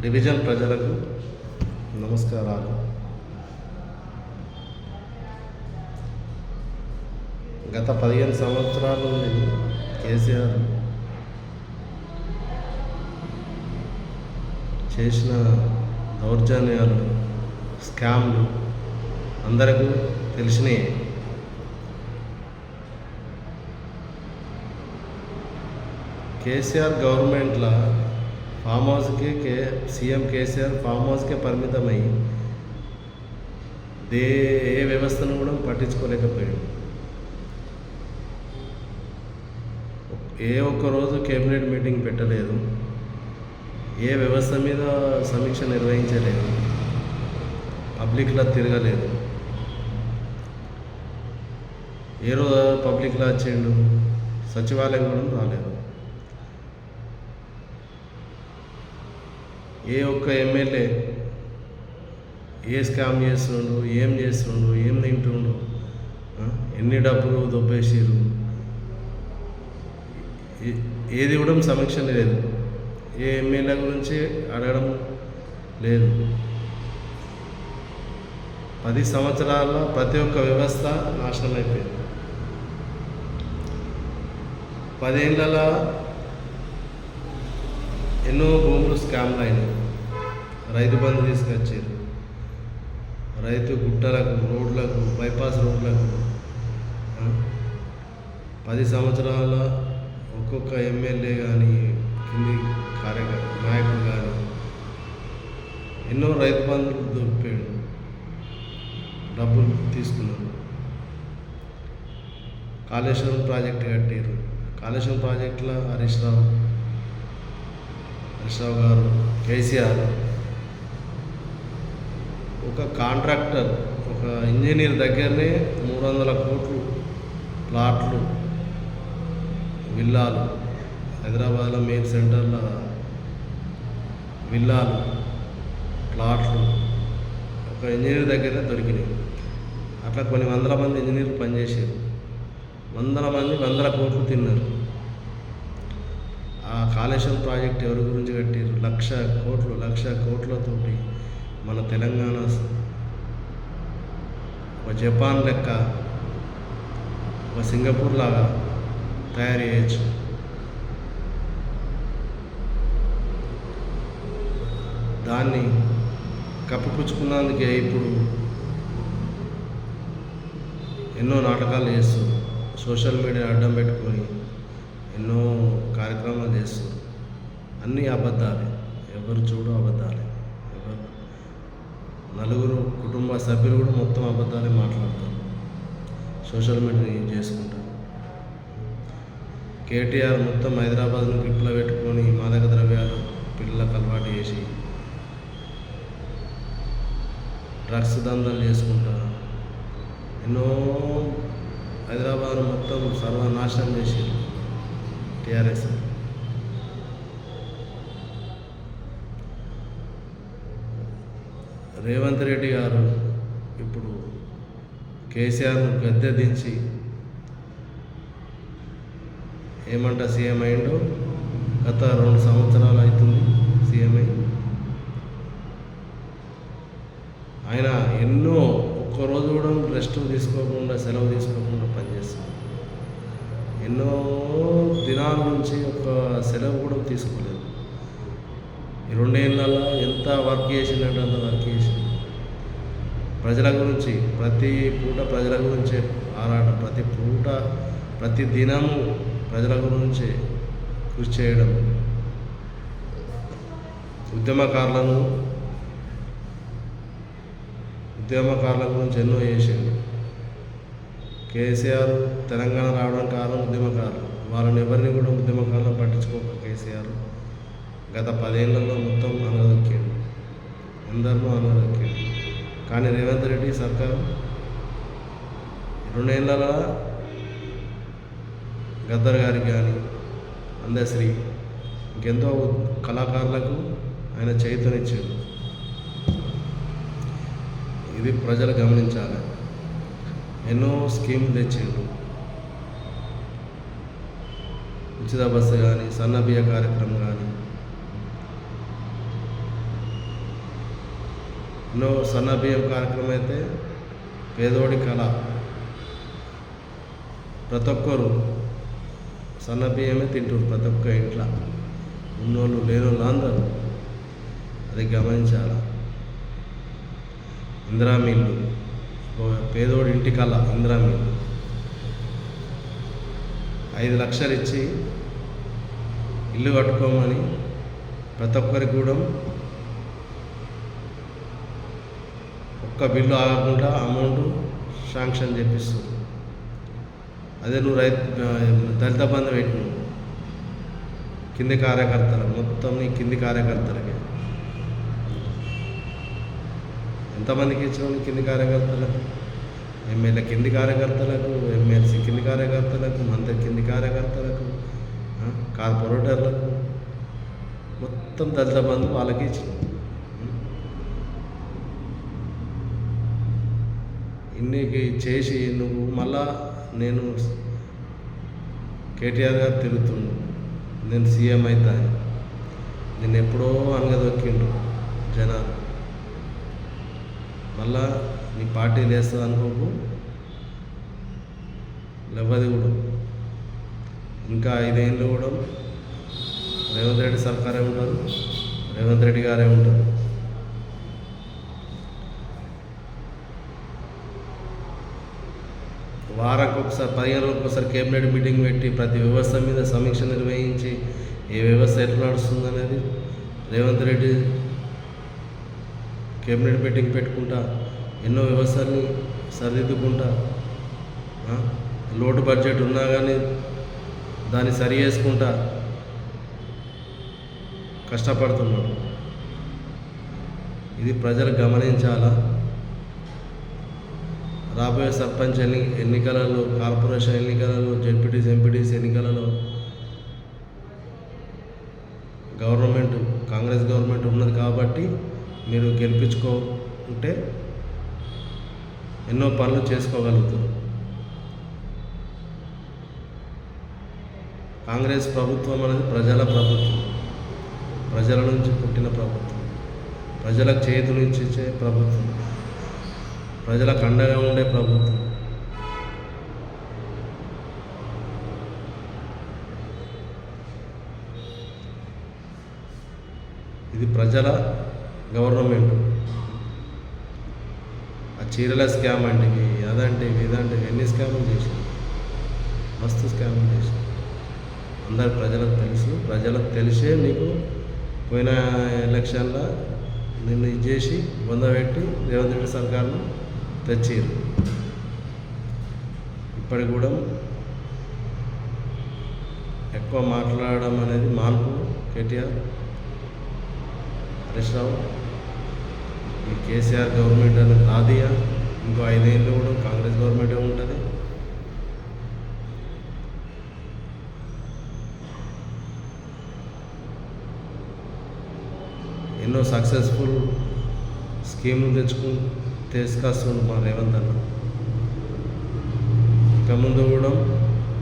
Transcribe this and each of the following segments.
Division ప్రజలకు నమస్కారాలు. గత 15 సంవత్సరాల నుండి కేసీఆర్ చేసిన దౌర్జన్యాలు, స్కామ్లు అందరికీ తెలిసినాయి. కేసీఆర్ గవర్నమెంట్లో ఫామ్ హౌస్కి సీఎం కేసీఆర్ ఫామ్ హౌస్కే పరిమితమై ఏ వ్యవస్థను కూడా పట్టించుకోలేకపోయాడు. ఏ ఒక్కరోజు కేబినెట్ మీటింగ్ పెట్టలేదు, ఏ వ్యవస్థ మీద సమీక్ష నిర్వహించలేదు, పబ్లిక్లో తిరగలేదు. ఏ రోజు పబ్లిక్లో వచ్చిండు, సచివాలయం కూడా రాలేదు. ఏ ఒక్క ఎమ్మెల్యే ఏ స్కామ్ చేస్తుండు, ఏం చేస్తుండు, ఏం తింటుండు, ఎన్ని డబ్బులు దొబ్బేసిరు, ఏది కూడా సమీక్ష లేదు. ఏ ఎమ్మెల్యే గురించి అడగడం లేదు. 10 సంవత్సరాల్లో ప్రతి ఒక్క వ్యవస్థ నాశనం అయిపోయింది. 10 ఏళ్ళలో ఎన్నో భూములు స్కామ్లు అయినాయి. రైతు బంధు తీసుకొచ్చారు, రైతు గుట్టలకు, రోడ్లకు, బైపాస్ రోడ్లకు 10 సంవత్సరాల ఒక్కొక్క ఎమ్మెల్యే కానీ, కింది నాయకులు కానీ ఎన్నో రైతు బంధులు దొరికిపోయాడు, డబ్బులు తీసుకున్నారు. కాళేశ్వరం ప్రాజెక్టు కట్టారు. కాళేశ్వరం ప్రాజెక్టులో హరీష్ రావు గారు, కేసీఆర్ ఒక కాంట్రాక్టర్, ఒక ఇంజనీర్ దగ్గరనే 300 కోట్లు ప్లాట్లు, విల్లాలు, హైదరాబాద్లో మెయిన్ సెంటర్లో విల్లాలు, ప్లాట్లు ఒక ఇంజనీర్ దగ్గరనే దొరికినాయి. అట్లా కొన్ని వందల మంది ఇంజనీర్లు పనిచేసారు. వందల మంది 100 కోట్లు తిన్నారు. ఆ కాళేశ్వరం ప్రాజెక్ట్ ఎవరి గురించి కట్టారు? 1,00,00,000 కోట్లతోటి మన తెలంగాణ ఒక జపాన్ లెక్క, ఒక సింగపూర్ లాగా తయారు చేయొచ్చు. దాన్ని కప్పిపుచ్చుకున్నందుకే ఇప్పుడు ఎన్నో నాటకాలు చేస్తారు. సోషల్ మీడియా అడ్డం పెట్టుకొని ఎన్నో కార్యక్రమాలు చేస్తారు. అన్నీ అబద్ధాలే, ఎవరు చూడు అబద్ధాలే. నలుగురు కుటుంబ సభ్యులు కూడా మొత్తం అబద్ధాలే మాట్లాడతారు, సోషల్ మీడియా యూజ్ చేసుకుంటారు. కేటీఆర్ మొత్తం హైదరాబాద్ను గ్రిప్లో పెట్టుకొని మాదక ద్రవ్యాలు పిల్లలకు అలవాటు చేసి డ్రగ్స్ దందాలు చేసుకుంటా ఎన్నో హైదరాబాద్ మొత్తం సర్వనాశనం చేసి టీఆర్ఎస్. రేవంత్ రెడ్డి గారు ఇప్పుడు కేసీఆర్ను గద్దె దించి ఏమంట సీఎం అయిండు. గత 2 సంవత్సరాలు అవుతుంది సీఎం అయి. ఆయన ఎన్నో ఒక్కరోజు కూడా రెస్ట్ తీసుకోకుండా, సెలవు తీసుకోకుండా పనిచేస్తుంది. ఎన్నో దినాల నుంచి ఒక సెలవు కూడా తీసుకోలేదు. ఈ 2 ఏళ్ళలో ఎంత వర్క్ చేసిందంటే అంత వర్క్ చేసింది. ప్రజల గురించి ప్రతి పూట ప్రజల గురించే ఆరాటం, ప్రతి దినము ప్రజల గురించి కృషి చేయడం. ఉద్యమకారుల గురించి ఎన్నో చేసింది. కేసీఆర్ తెలంగాణ రావడానికి కారణం ఉద్యమకారులు. వాళ్ళని ఎవరిని కూడా ఉద్యమకారులను పట్టించుకోక కేసీఆర్ గత 10 ఏళ్లలో మొత్తం అనదొక్కాడు, అందరినూ అనదొక్కాడు. కానీ రేవంత్ రెడ్డి సర్కారు 2 ఏళ్ళలో గద్దర్ గారికి కానీ, అందశ్రీ ఇంకెంతో కళాకారులకు ఆయన చేతునిచ్చాడు. ఇది ప్రజలు గమనించాలి. ఎన్నో స్కీములు తెచ్చిండు. ఉచిత బస్సు కానీ, సన్న బియ్య కార్యక్రమం కానీ, ఎన్నో సన్న బియ్యం కార్యక్రమం అయితే పేదోడి కళ. ప్రతి ఒక్కరు సన్న బియ్యమే తింటారు, ప్రతి ఒక్క ఇంట్లో ఉన్నోళ్ళు లేనోళ్ళు అందరూ. అది గమనించాలి. ఇందిరా మిల్లు, పేదోడి ఇంటికల్లా ఇందిరా మిల్లు 5 లక్షలు ఇచ్చి ఇల్లు కట్టుకోమని ప్రతి ఒక్కరికి కూడా ఒక్క బిల్లు ఆగకుండా అమౌంట్ శాంక్షన్ చేపిస్తుంది. అదే నువ్వు దళిత బంధు పెట్టిన కింది కార్యకర్తలకు, మొత్తం నీ కింది కార్యకర్తలకి ఎంతమందికి ఇచ్చినావు? నీ కింది కార్యకర్తలకు, ఎమ్మెల్యే కింది కార్యకర్తలకు, ఎమ్మెల్సీ కింది కార్యకర్తలకు, మంత్రి కింది కార్యకర్తలకు, కార్పొరేటర్లకు, మొత్తం దళిత బంధు వాళ్ళకి ఇచ్చినావు. ఇన్నికి చేసి నువ్వు మళ్ళా నేను కేటీఆర్ గారు తిరుగుతుండు, నేను సీఎం అవుతా, నేను ఎప్పుడో అనగదొక్కిండు జనాలు. మళ్ళా నీ పార్టీ లేస్తుంది అనుకోకు, లేవది కూడా. ఇంకా 5 ఏళ్ళు కూడా రేవంత్ రెడ్డి సర్కారే ఉంటారు, రేవంత్ రెడ్డి గారే ఉంటారు. వారానికి ఒకసారి 15 రోజులకు ఒకసారి కేబినెట్ మీటింగ్ పెట్టి ప్రతి వ్యవస్థ మీద సమీక్ష నిర్వహించి ఏ వ్యవస్థ ఎట్లా నడుస్తుంది అనేది రేవంత్ రెడ్డి కేబినెట్ మీటింగ్ పెట్టుకుంటా ఎన్నో వ్యవస్థల్ని సరిదిద్దుకుంటా, లోటు బడ్జెట్ ఉన్నా కానీ దాన్ని సరి చేసుకుంటా కష్టపడుతున్నాడు. ఇది ప్రజలు గమనించాలా. రాబోయే సర్పంచ్ ఎన్నికలలో, కార్పొరేషన్ ఎన్నికలలో, జెడ్పీటీసీ ఎంపీటీసీ ఎన్నికలలో కాంగ్రెస్ గవర్నమెంట్ ఉన్నది కాబట్టి మీరు గెలిపించుకుంటే ఎన్నో పనులు చేసుకోగలుగుతారు. కాంగ్రెస్ ప్రభుత్వం అనేది ప్రజల ప్రభుత్వం, ప్రజల నుంచి పుట్టిన ప్రభుత్వం, ప్రజలకు చేతులు ఇచ్చే ప్రభుత్వం, ప్రజలకు అండగా ఉండే ప్రభుత్వం. ఇది ప్రజల గవర్నమెంట్. ఆ చీరల స్కామ్ అంటే అదంటివి ఇదంటివి ఎన్ని స్కాములు చేసింది, మస్తు స్కాములు చేసింది. అందరు ప్రజలకు తెలిసే నీకు పోయిన ఎలక్షన్లో నిన్ను ఇది చేసి బొందబెట్టి రేవంత్ రెడ్డి సర్కార్ను తెచ్చారు. ఇప్పటికి కూడా ఎక్కువ మాట్లాడడం అనేది మార్పు. కేటీఆర్, హరీష్ రావు, ఈ కేసీఆర్ గవర్నమెంట్ అనేది రాదియా, ఇంకో 5 ఏళ్ళు కూడా కాంగ్రెస్ గవర్నమెంటే ఉంటుంది. ఎన్నో సక్సెస్ఫుల్ స్కీములు తీసుకొస్తుండు మా రేవంత్ అన్న. ఇక ముందు కూడా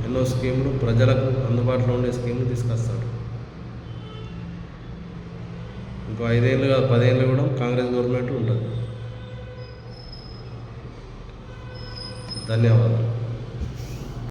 ఎన్నో స్కీములు ప్రజలకు అందుబాటులో ఉండే స్కీములు తీసుకొస్తాడు. ఇంకో 5 ఏళ్ళు కాదు 10 ఏళ్ళు కూడా కాంగ్రెస్ గవర్నమెంట్ ఉంటుంది. ధన్యవాదాలు.